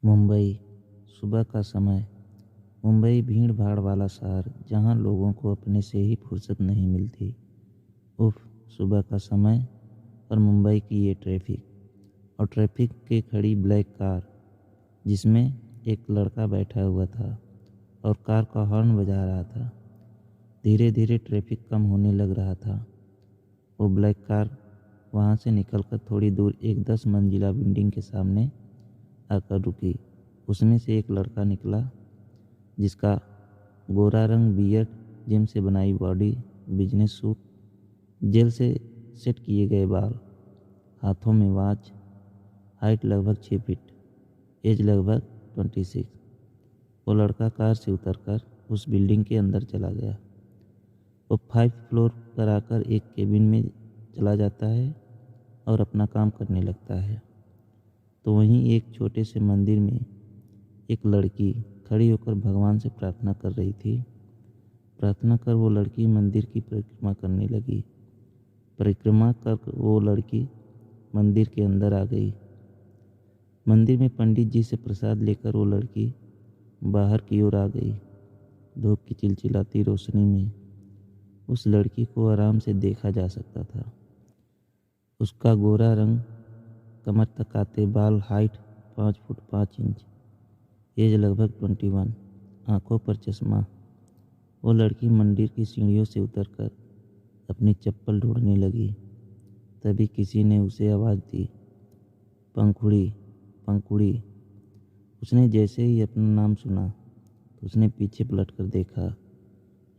मुंबई, सुबह का समय। मुंबई भीड़-भाड़ वाला शहर जहाँ लोगों को अपने से ही फुर्सत नहीं मिलती। उफ़! सुबह का समय और मुंबई की ये ट्रैफ़िक और ट्रैफ़िक के खड़ी ब्लैक कार जिसमें एक लड़का बैठा हुआ था और कार का हॉर्न बजा रहा था। धीरे-धीरे ट्रैफ़िक कम होने लग रहा था। वो ब्लैक कार वहाँ से निकलकर थोड़ी दूर एक 10 मंजिला बिल्डिंग के सामने आकर रुकी। उसमें से एक लड़का निकला जिसका गोरा रंग बियर्ड, जिम से बनाई बॉडी, बिजनेस सूट, जेल से सेट किए गए बाल, हाथों में वॉच, हाइट लगभग 6 फीट, एज लगभग 26। वो लड़का कार से उतरकर उस बिल्डिंग के अंदर चला गया। वो 5 फ्लोर पर आकर एक केबिन में चला जाता है और अपना काम करने लगता है। तो वहीं एक छोटे से मंदिर में एक लड़की खड़ी होकर भगवान से प्रार्थना कर रही थी। प्रार्थना कर वो लड़की मंदिर की परिक्रमा करने लगी। परिक्रमा कर वो लड़की मंदिर के अंदर आ गई। मंदिर में पंडित जी से प्रसाद लेकर वो लड़की बाहर की ओर आ गई। धूप की चिलचिलाती रोशनी में उस लड़की को आराम से देखा जा सकता था। उसका गोरा रंग, कमर तक आते बाल, हाइट 5 फुट 5 इंच, एज लगभग 21, आंखों पर चश्मा। वो लड़की मंदिर की सीढ़ियों से उतरकर अपनी चप्पल ढूंढने लगी। तभी किसी ने उसे आवाज़ दी, पंखुड़ी, पंखुड़ी। उसने जैसे ही अपना नाम सुना तो उसने पीछे पलटकर देखा।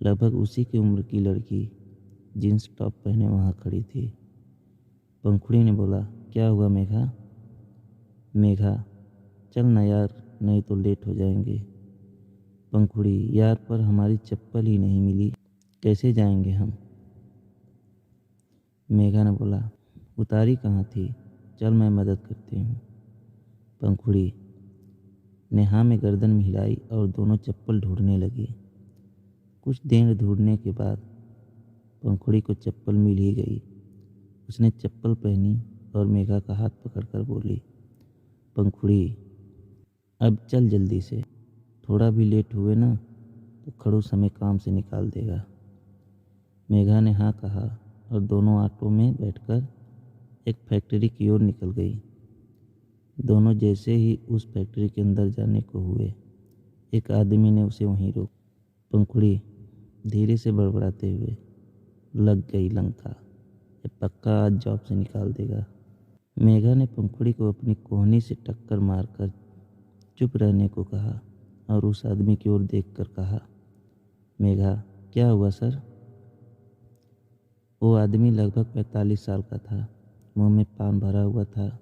लगभग उसी की उम्र की लड़की जीन्स टॉप पहने वहाँ खड़ी थी। पंखुड़ी ने बोला, क्या हुआ मेघा? मेघा, चल ना यार, नहीं तो लेट हो जाएंगे। पंखुड़ी, यार पर हमारी चप्पल ही नहीं मिली, कैसे जाएंगे हम? मेघा ने बोला, उतारी कहाँ थी? चल मैं मदद करती हूँ। पंखुड़ी ने हाँ में गर्दन हिलाई और दोनों चप्पल ढूंढने लगी। कुछ देर ढूंढने के बाद पंखुड़ी को चप्पल मिल ही गई। उसने चप्पल पहनी और मेघा का हाथ पकड़कर बोली, पंखुड़ी, अब चल जल्दी से, थोड़ा भी लेट हुए ना तो खड़ूस हमें काम से निकाल देगा। मेघा ने हाँ कहा और दोनों ऑटो में बैठकर एक फैक्ट्री की ओर निकल गई। दोनों जैसे ही उस फैक्ट्री के अंदर जाने को हुए, एक आदमी ने उसे वहीं रोक। पंखुड़ी धीरे से बड़बड़ाते हुए, लग गई लंका, ये पक्का आज जॉब से निकाल देगा। मेघा ने पंखुड़ी को अपनी कोहनी से टक्कर मारकर चुप रहने को कहा और उस आदमी की ओर देखकर कहा, मेघा, क्या हुआ सर? वो आदमी लगभग 45 साल का था। मुंह में पान भरा हुआ था,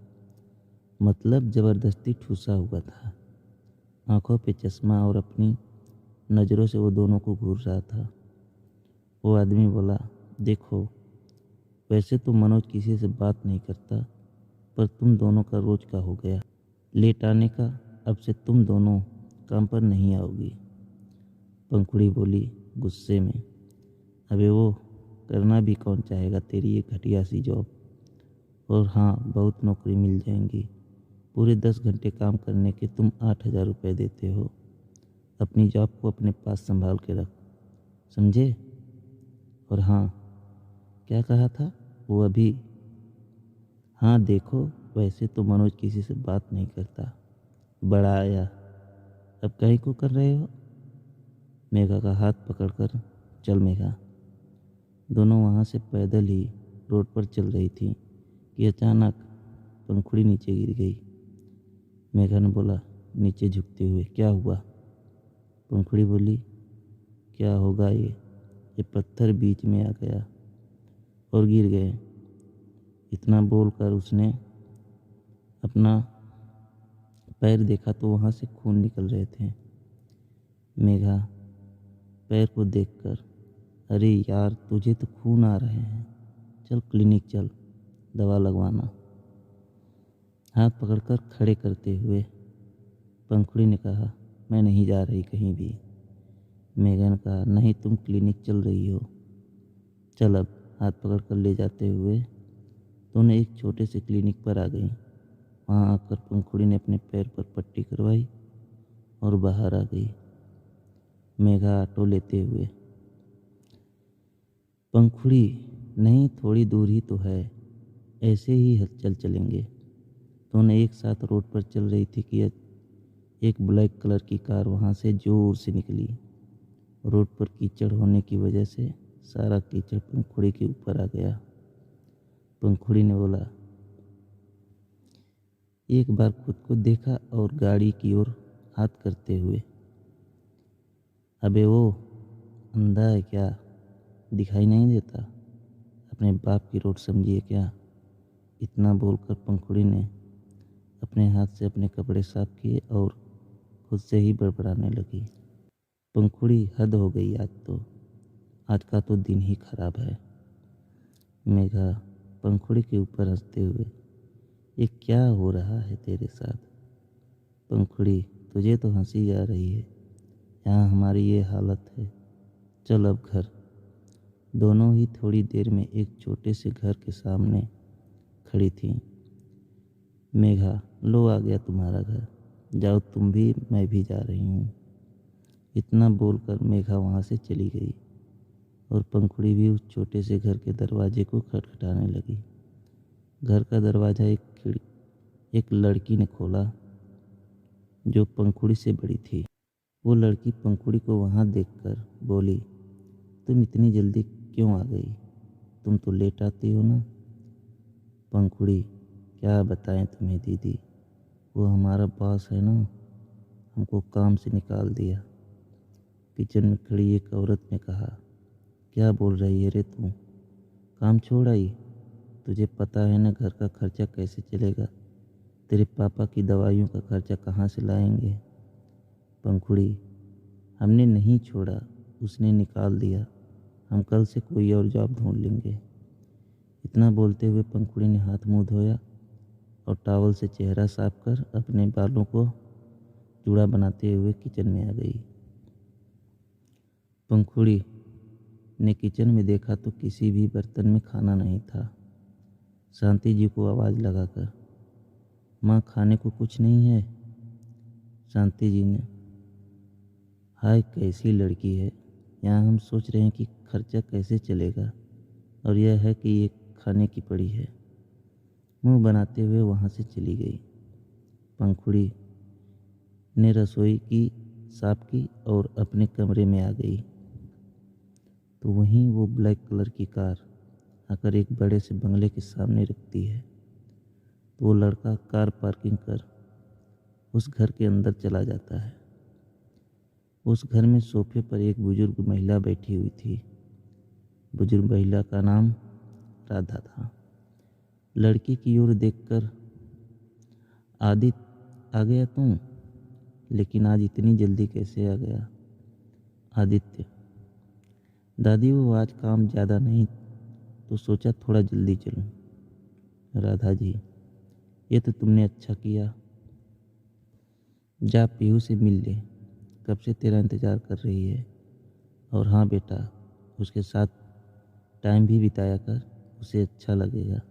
मतलब ज़बरदस्ती ठूसा हुआ था। आंखों पे चश्मा और अपनी नज़रों से वो दोनों को घूर रहा था। वो आदमी बोला, देखो, वैसे तो मनोज किसी से बात नहीं करता, पर तुम दोनों का रोज का हो गया लेट आने का। अब से तुम दोनों काम पर नहीं आओगी। पंखुड़ी बोली गुस्से में, अबे वो करना भी कौन चाहेगा तेरी ये घटिया सी जॉब? और हाँ, बहुत नौकरी मिल जाएंगी। पूरे 10 घंटे काम करने के तुम 8,000 रुपये देते हो। अपनी जॉब को अपने पास संभाल के रख, समझे? और हाँ, क्या कहा था वो अभी? हाँ देखो, वैसे तो मनोज किसी से बात नहीं करता, बड़ा आया, अब काहे को कर रहे हो? मेघा का हाथ पकड़कर, चल मेघा। दोनों वहाँ से पैदल ही रोड पर चल रही थी कि अचानक पंखुड़ी नीचे गिर गई। मेघा ने बोला नीचे झुकते हुए, क्या हुआ? पंखुड़ी बोली, क्या होगा ये पत्थर बीच में आ गया और गिर गए। इतना बोलकर उसने अपना पैर देखा तो वहाँ से खून निकल रहे थे। मेघा पैर को देखकर, अरे यार, तुझे तो खून आ रहे हैं, चल क्लिनिक चल, दवा लगवाना। हाथ पकड़कर खड़े करते हुए पंखुड़ी ने कहा, मैं नहीं जा रही कहीं भी। मेघा ने कहा, नहीं, तुम क्लिनिक चल रही हो, चल। अब हाथ पकड़कर ले जाते हुए दोनों एक छोटे से क्लिनिक पर आ गई। वहाँ आकर पंखुड़ी ने अपने पैर पर पट्टी करवाई और बाहर आ गई। मेघा ऑटो लेते हुए, पंखुड़ी, नहीं थोड़ी दूर ही तो है, ऐसे ही चल चलेंगे। दोनों एक साथ रोड पर चल रही थी कि एक ब्लैक कलर की कार वहाँ से जोर से निकली। रोड पर कीचड़ होने की वजह से सारा कीचड़ पंखुड़ी के ऊपर आ गया। पंखुड़ी ने बोला, एक बार खुद को देखा और गाड़ी की ओर हाथ करते हुए, अबे वो अंधा है क्या, दिखाई नहीं देता, अपने बाप की रोड समझिए क्या। इतना बोलकर पंखुड़ी ने अपने हाथ से अपने कपड़े साफ किए और खुद से ही बड़बड़ाने लगी। पंखुड़ी, हद हो गई आज का तो दिन ही खराब है। मेघा पंखुड़ी के ऊपर हंसते हुए, ये क्या हो रहा है तेरे साथ। पंखुड़ी, तुझे तो हंसी आ रही है, यहाँ हमारी ये हालत है, चल अब घर। दोनों ही थोड़ी देर में एक छोटे से घर के सामने खड़ी थीं। मेघा, लो आ गया तुम्हारा घर, जाओ तुम भी, मैं भी जा रही हूँ। इतना बोलकर मेघा वहाँ से चली गई और पंखुड़ी भी उस छोटे से घर के दरवाजे को खटखटाने लगी। घर का दरवाज़ा एक लड़की ने खोला जो पंखुड़ी से बड़ी थी। वो लड़की पंखुड़ी को वहाँ देखकर बोली, तुम इतनी जल्दी क्यों आ गई, तुम तो लेट आती हो ना। पंखुड़ी, क्या बताएं तुम्हें दीदी, वो हमारा बॉस है ना, हमको काम से निकाल दिया। किचन में खड़ी एक औरत ने कहा, क्या बोल रही है रे तू, काम छोड़ आई। तुझे पता है ना घर का खर्चा कैसे चलेगा, तेरे पापा की दवाइयों का खर्चा कहाँ से लाएंगे। पंखुड़ी, हमने नहीं छोड़ा, उसने निकाल दिया, हम कल से कोई और जॉब ढूंढ लेंगे। इतना बोलते हुए पंखुड़ी ने हाथ मुंह धोया और टॉवल से चेहरा साफ कर अपने बालों को जूड़ा बनाते हुए किचन में आ गई। पंखुड़ी ने किचन में देखा तो किसी भी बर्तन में खाना नहीं था। शांति जी को आवाज़ लगाकर, माँ खाने को कुछ नहीं है। शांति जी ने, हाय कैसी लड़की है, यहाँ हम सोच रहे हैं कि खर्चा कैसे चलेगा और यह है कि ये खाने की पड़ी है। मुंह बनाते हुए वहाँ से चली गई। पंखुड़ी ने रसोई की साफ की और अपने कमरे में आ गई तो वहीं वो ब्लैक कलर की कार आकर एक बड़े से बंगले के सामने रुकती है। तो वो लड़का कार पार्किंग कर उस घर के अंदर चला जाता है। उस घर में सोफे पर एक बुजुर्ग महिला बैठी हुई थी। बुजुर्ग महिला का नाम राधा था। लड़की की ओर देखकर, आदित्य आ गया तुम, लेकिन आज इतनी जल्दी कैसे आ गया। आदित्य, दादी वो आज काम ज़्यादा नहीं तो सोचा थोड़ा जल्दी चलूं। राधा जी, ये तो तुमने अच्छा किया, जा पीहू से मिल ले, कब से तेरा इंतज़ार कर रही है। और हाँ बेटा, उसके साथ टाइम भी बिताया कर, उसे अच्छा लगेगा।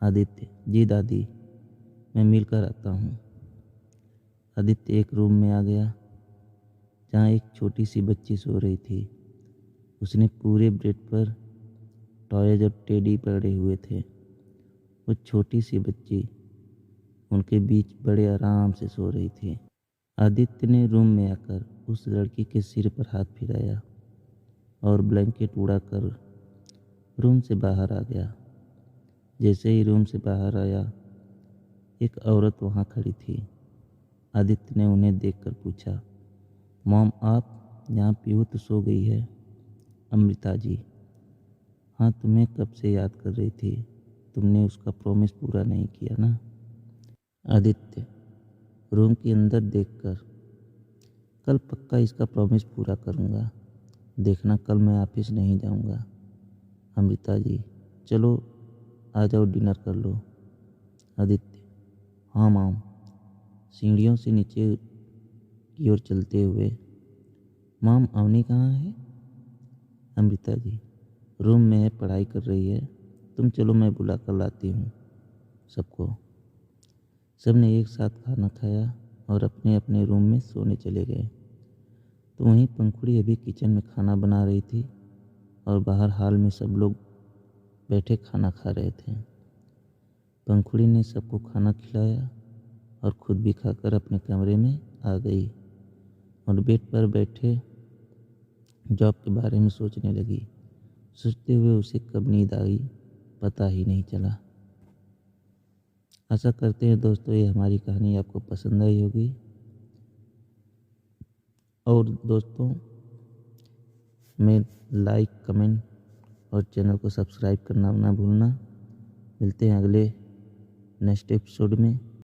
आदित्य, जी दादी, मैं मिलकर आता हूँ। आदित्य एक रूम में आ गया जहाँ एक छोटी सी बच्ची सो रही थी। उसने पूरे बेड पर टॉयज और टेडी पड़े हुए थे। वो छोटी सी बच्ची उनके बीच बड़े आराम से सो रही थी। आदित्य ने रूम में आकर उस लड़की के सिर पर हाथ फिराया और ब्लैंकेट उड़ाकर रूम से बाहर आ गया। जैसे ही रूम से बाहर आया, एक औरत वहाँ खड़ी थी। आदित्य ने उन्हें देखकर पूछा, मॉम आप, यहाँ पीहू तो सो गई है। अमृता जी, हाँ तुम्हें कब से याद कर रही थी, तुमने उसका प्रॉमिस पूरा नहीं किया ना। आदित्य रूम के अंदर देखकर, कल पक्का इसका प्रॉमिस पूरा करूँगा, देखना कल मैं ऑफिस नहीं जाऊँगा। अमृता जी, चलो आ जाओ डिनर कर लो। आदित्य, हाँ मॉम। सीढ़ियों से नीचे की ओर चलते हुए, मॉम अवनी कहाँ है। अमृता जी, रूम में है, पढ़ाई कर रही है, तुम चलो मैं बुला कर लाती हूँ सबको। सबने एक साथ खाना खाया और अपने अपने रूम में सोने चले गए। तो वहीं पंखुड़ी अभी किचन में खाना बना रही थी और बाहर हॉल में सब लोग बैठे खाना खा रहे थे। पंखुड़ी ने सबको खाना खिलाया और खुद भी खाकर अपने कमरे में आ गई और बेड पर बैठे जॉब के बारे में सोचने लगी। सोचते हुए उसे कब नींद आई पता ही नहीं चला। आशा करते हैं दोस्तों ये हमारी कहानी आपको पसंद आई होगी। और दोस्तों में लाइक, कमेंट और चैनल को सब्सक्राइब करना ना भूलना। मिलते हैं अगले नेक्स्ट एपिसोड में।